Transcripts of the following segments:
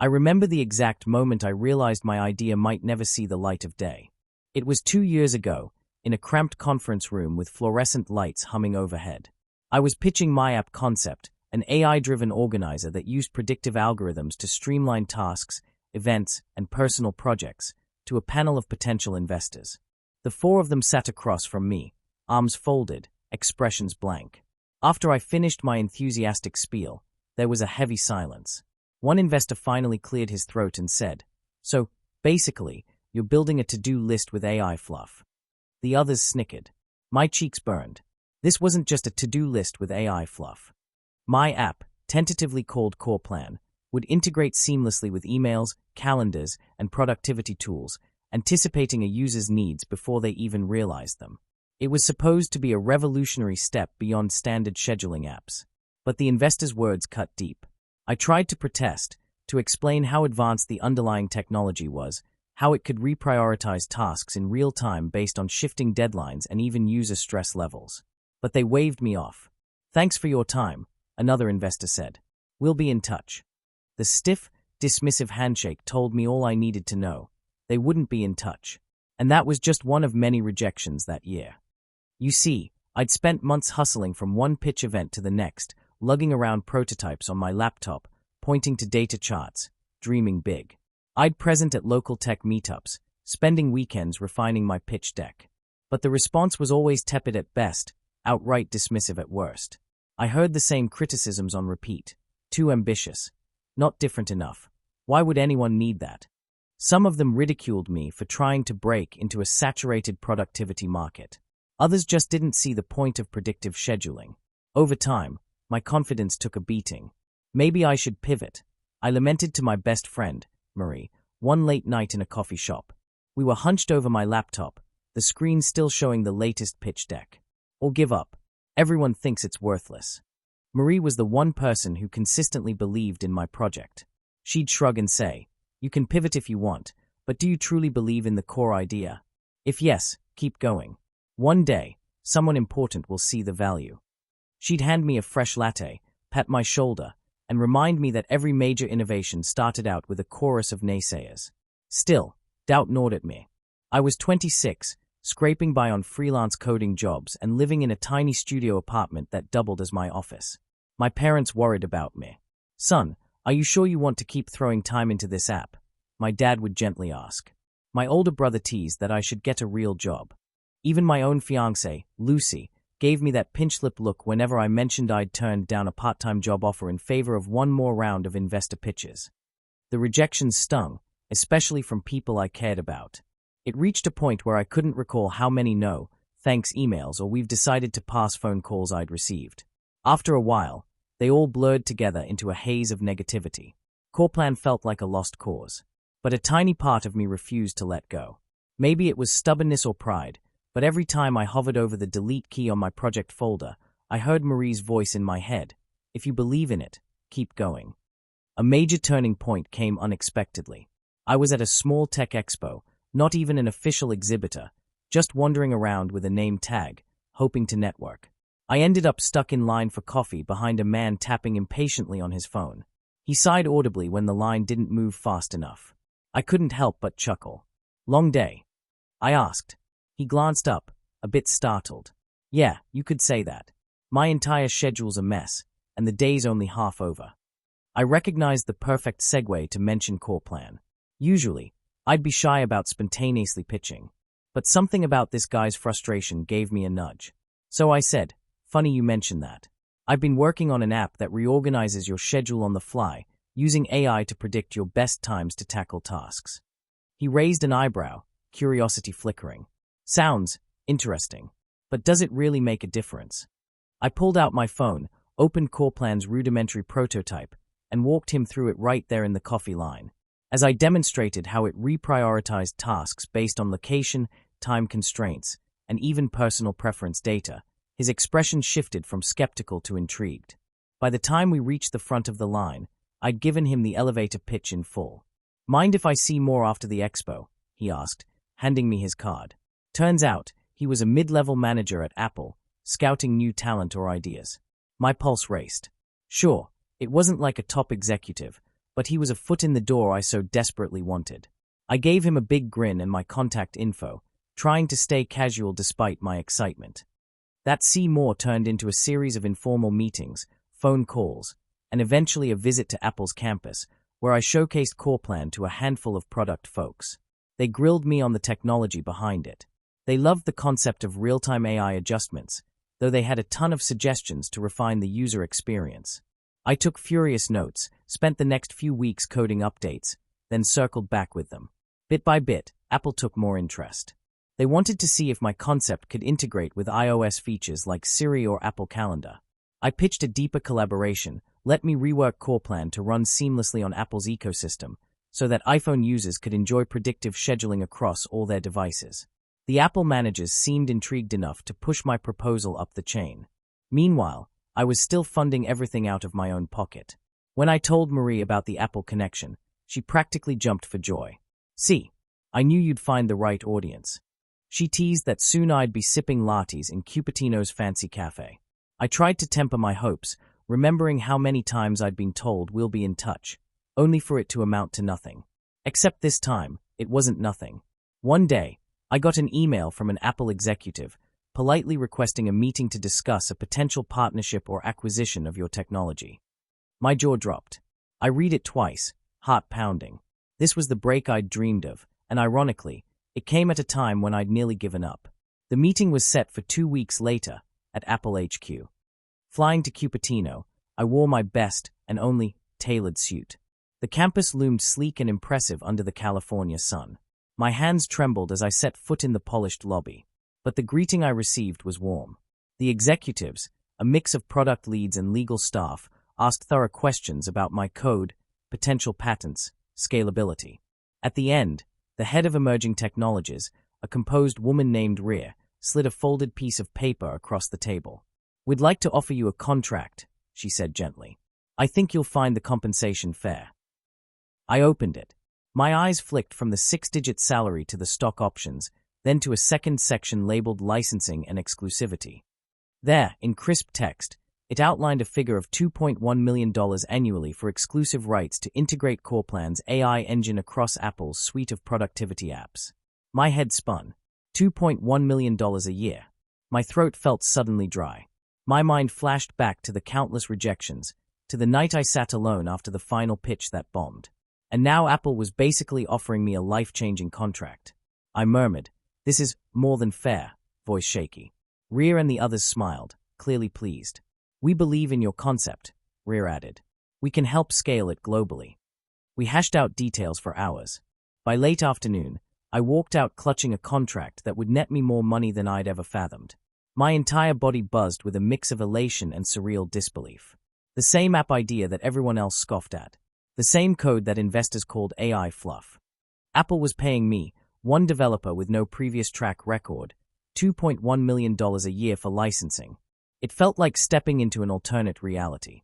I remember the exact moment I realized my idea might never see the light of day. It was 2 years ago, in a cramped conference room with fluorescent lights humming overhead. I was pitching my app Concept, an AI-driven organizer that used predictive algorithms to streamline tasks, events, and personal projects, to a panel of potential investors. The four of them sat across from me, arms folded, expressions blank. After I finished my enthusiastic spiel, there was a heavy silence. One investor finally cleared his throat and said, "So, basically, you're building a to-do list with AI fluff." The others snickered. My cheeks burned. This wasn't just a to-do list with AI fluff. My app, tentatively called Core Plan, would integrate seamlessly with emails, calendars, and productivity tools, anticipating a user's needs before they even realized them. It was supposed to be a revolutionary step beyond standard scheduling apps. But the investors' words cut deep. I tried to protest, to explain how advanced the underlying technology was, how it could reprioritize tasks in real time based on shifting deadlines and even user stress levels. But they waved me off. "Thanks for your time," another investor said. "We'll be in touch." The stiff, dismissive handshake told me all I needed to know. They wouldn't be in touch. And that was just one of many rejections that year. You see, I'd spent months hustling from one pitch event to the next, lugging around prototypes on my laptop, pointing to data charts, dreaming big. I'd present at local tech meetups, spending weekends refining my pitch deck. But the response was always tepid at best, outright dismissive at worst. I heard the same criticisms on repeat. Too ambitious. Not different enough. Why would anyone need that? Some of them ridiculed me for trying to break into a saturated productivity market. Others just didn't see the point of predictive scheduling. Over time, my confidence took a beating. Maybe I should pivot. I lamented to my best friend, Marie, one late night in a coffee shop. We were hunched over my laptop, the screen still showing the latest pitch deck. Or give up. Everyone thinks it's worthless. Marie was the one person who consistently believed in my project. She'd shrug and say, "You can pivot if you want, but do you truly believe in the core idea? If yes, keep going. One day, someone important will see the value." She'd hand me a fresh latte, pat my shoulder, and remind me that every major innovation started out with a chorus of naysayers. Still, doubt gnawed at me. I was 26, scraping by on freelance coding jobs and living in a tiny studio apartment that doubled as my office. My parents worried about me. "Son, are you sure you want to keep throwing time into this app?" My dad would gently ask. My older brother teased that I should get a real job. Even my own fiancée, Lucy, gave me that pinch-lip look whenever I mentioned I'd turned down a part-time job offer in favor of one more round of investor pitches. The rejections stung, especially from people I cared about. It reached a point where I couldn't recall how many no, thanks emails or "we've decided to pass" phone calls I'd received. After a while, they all blurred together into a haze of negativity. Core Plan felt like a lost cause. But a tiny part of me refused to let go. Maybe it was stubbornness or pride, but every time I hovered over the delete key on my project folder, I heard Marie's voice in my head. "If you believe in it, keep going." A major turning point came unexpectedly. I was at a small tech expo, not even an official exhibitor, just wandering around with a name tag, hoping to network. I ended up stuck in line for coffee behind a man tapping impatiently on his phone. He sighed audibly when the line didn't move fast enough. I couldn't help but chuckle. "Long day?" I asked. He glanced up, a bit startled. "Yeah, you could say that. My entire schedule's a mess, and the day's only half over." I recognized the perfect segue to mention Core Plan. Usually, I'd be shy about spontaneously pitching, but something about this guy's frustration gave me a nudge. So I said, "Funny you mention that. I've been working on an app that reorganizes your schedule on the fly, using AI to predict your best times to tackle tasks." He raised an eyebrow, curiosity flickering. "Sounds interesting, but does it really make a difference?" I pulled out my phone, opened Core Plan's rudimentary prototype, and walked him through it right there in the coffee line. As I demonstrated how it reprioritized tasks based on location, time constraints, and even personal preference data, his expression shifted from skeptical to intrigued. By the time we reached the front of the line, I'd given him the elevator pitch in full. "Mind if I see more after the expo?" he asked, handing me his card. Turns out, he was a mid-level manager at Apple, scouting new talent or ideas. My pulse raced. Sure, it wasn't like a top executive, but he was a foot in the door I so desperately wanted. I gave him a big grin and my contact info, trying to stay casual despite my excitement. That see more turned into a series of informal meetings, phone calls, and eventually a visit to Apple's campus, where I showcased CorePlan to a handful of product folks. They grilled me on the technology behind it. They loved the concept of real-time AI adjustments, though they had a ton of suggestions to refine the user experience. I took furious notes, spent the next few weeks coding updates, then circled back with them. Bit by bit, Apple took more interest. They wanted to see if my concept could integrate with iOS features like Siri or Apple Calendar. I pitched a deeper collaboration, let me rework CorePlan to run seamlessly on Apple's ecosystem, so that iPhone users could enjoy predictive scheduling across all their devices. The Apple managers seemed intrigued enough to push my proposal up the chain. Meanwhile, I was still funding everything out of my own pocket. When I told Marie about the Apple connection, she practically jumped for joy. See, I knew you'd find the right audience. She teased that soon I'd be sipping lattes in Cupertino's fancy cafe. I tried to temper my hopes, remembering how many times I'd been told we'll be in touch, only for it to amount to nothing. Except this time, it wasn't nothing. One day, I got an email from an Apple executive, politely requesting a meeting to discuss a potential partnership or acquisition of your technology. My jaw dropped. I read it twice, heart pounding. This was the break I'd dreamed of, and ironically, it came at a time when I'd nearly given up. The meeting was set for 2 weeks later, at Apple HQ. Flying to Cupertino, I wore my best and only tailored suit. The campus loomed sleek and impressive under the California sun. My hands trembled as I set foot in the polished lobby. But the greeting I received was warm. The executives, a mix of product leads and legal staff, asked thorough questions about my code, potential patents, scalability. At the end, the head of emerging technologies, a composed woman named Rhea, slid a folded piece of paper across the table. "We'd like to offer you a contract," she said gently. "I think you'll find the compensation fair." I opened it. My eyes flicked from the 6-digit salary to the stock options, then to a second section labeled licensing and exclusivity. There, in crisp text, it outlined a figure of $2.1 million annually for exclusive rights to integrate CorePlan's AI engine across Apple's suite of productivity apps. My head spun. $2.1 million a year. My throat felt suddenly dry. My mind flashed back to the countless rejections, to the night I sat alone after the final pitch that bombed. And now Apple was basically offering me a life-changing contract. I murmured, "This is more than fair," voice shaky. Rhea and the others smiled, clearly pleased. "We believe in your concept," Rhea added. "We can help scale it globally." We hashed out details for hours. By late afternoon, I walked out clutching a contract that would net me more money than I'd ever fathomed. My entire body buzzed with a mix of elation and surreal disbelief. The same app idea that everyone else scoffed at. The same code that investors called AI fluff. Apple was paying me, one developer with no previous track record, $2.1 million a year for licensing. It felt like stepping into an alternate reality.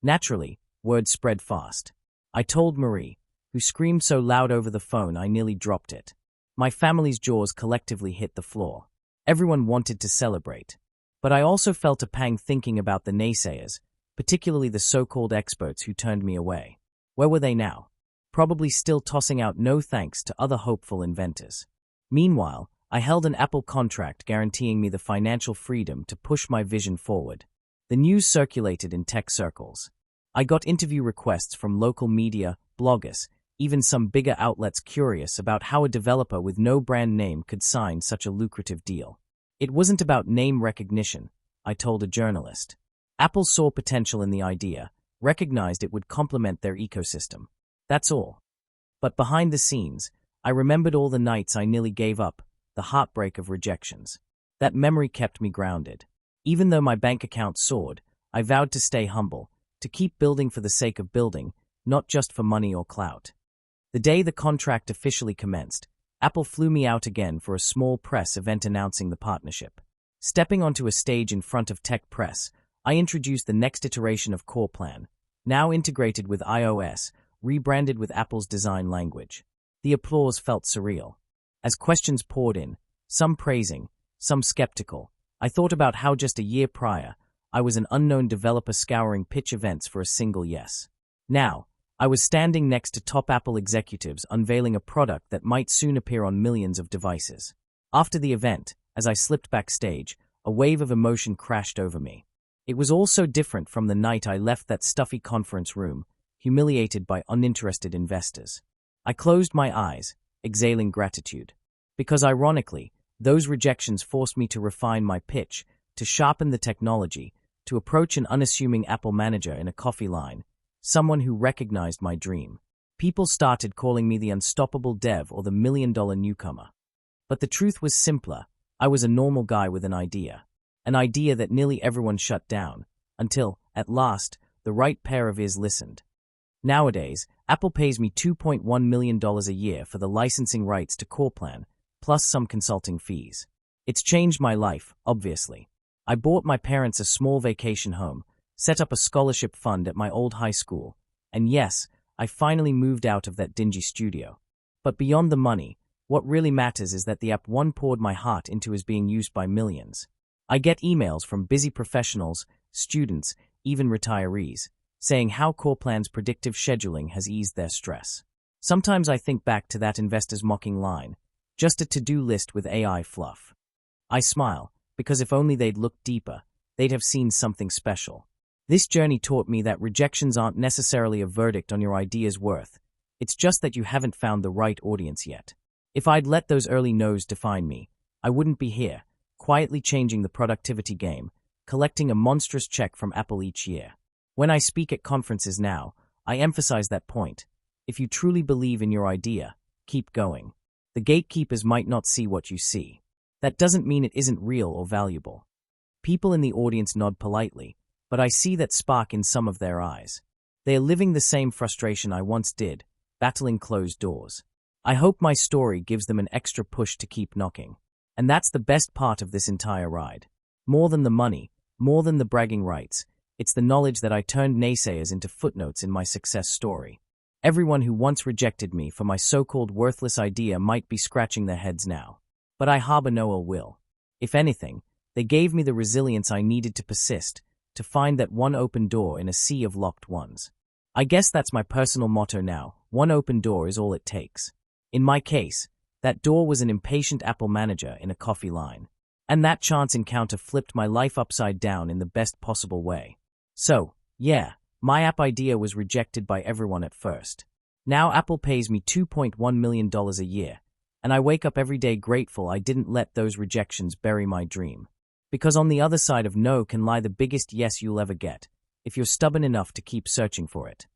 Naturally, word spread fast. I told Marie, who screamed so loud over the phone I nearly dropped it. My family's jaws collectively hit the floor. Everyone wanted to celebrate. But I also felt a pang thinking about the naysayers, particularly the so-called experts who turned me away. Where were they now? Probably still tossing out no thanks to other hopeful inventors. Meanwhile, I held an Apple contract guaranteeing me the financial freedom to push my vision forward. The news circulated in tech circles. I got interview requests from local media, bloggers, even some bigger outlets curious about how a developer with no brand name could sign such a lucrative deal. It wasn't about name recognition, I told a journalist. Apple saw potential in the idea, recognized it would complement their ecosystem. That's all. But behind the scenes, I remembered all the nights I nearly gave up, the heartbreak of rejections. That memory kept me grounded. Even though my bank account soared, I vowed to stay humble, to keep building for the sake of building, not just for money or clout. The day the contract officially commenced, Apple flew me out again for a small press event announcing the partnership. Stepping onto a stage in front of tech press, I introduced the next iteration of CorePlan, now integrated with iOS, rebranded with Apple's design language. The applause felt surreal. As questions poured in, some praising, some skeptical, I thought about how just a year prior, I was an unknown developer scouring pitch events for a single yes. Now, I was standing next to top Apple executives unveiling a product that might soon appear on millions of devices. After the event, as I slipped backstage, a wave of emotion crashed over me. It was all so different from the night I left that stuffy conference room, humiliated by uninterested investors. I closed my eyes, exhaling gratitude. Because ironically, those rejections forced me to refine my pitch, to sharpen the technology, to approach an unassuming Apple manager in a coffee line, someone who recognized my dream. People started calling me the unstoppable dev or the million-dollar newcomer. But the truth was simpler. I was a normal guy with an idea that nearly everyone shut down, until, at last, the right pair of ears listened. Nowadays, Apple pays me $2.1 million a year for the licensing rights to CorePlan, plus some consulting fees. It's changed my life, obviously. I bought my parents a small vacation home, set up a scholarship fund at my old high school, and yes, I finally moved out of that dingy studio. But beyond the money, what really matters is that the app one poured my heart into is being used by millions. I get emails from busy professionals, students, even retirees, saying how CorePlan's predictive scheduling has eased their stress. Sometimes I think back to that investor's mocking line, just a to-do list with AI fluff. I smile, because if only they'd looked deeper, they'd have seen something special. This journey taught me that rejections aren't necessarily a verdict on your idea's worth. It's just that you haven't found the right audience yet. If I'd let those early no's define me, I wouldn't be here, quietly changing the productivity game, collecting a monstrous check from Apple each year. When I speak at conferences now, I emphasize that point. If you truly believe in your idea, keep going. The gatekeepers might not see what you see. That doesn't mean it isn't real or valuable. People in the audience nod politely, but I see that spark in some of their eyes. They are living the same frustration I once did, battling closed doors. I hope my story gives them an extra push to keep knocking. And that's the best part of this entire ride. More than the money, more than the bragging rights, it's the knowledge that I turned naysayers into footnotes in my success story. Everyone who once rejected me for my so-called worthless idea might be scratching their heads now. But I harbor no ill will. If anything, they gave me the resilience I needed to persist, to find that one open door in a sea of locked ones. I guess that's my personal motto now. One open door is all it takes. In my case, that door was an impatient Apple manager in a coffee line. And that chance encounter flipped my life upside down in the best possible way. So, yeah, my app idea was rejected by everyone at first. Now Apple pays me $2.1 million a year, and I wake up every day grateful I didn't let those rejections bury my dream. Because on the other side of no can lie the biggest yes you'll ever get, if you're stubborn enough to keep searching for it.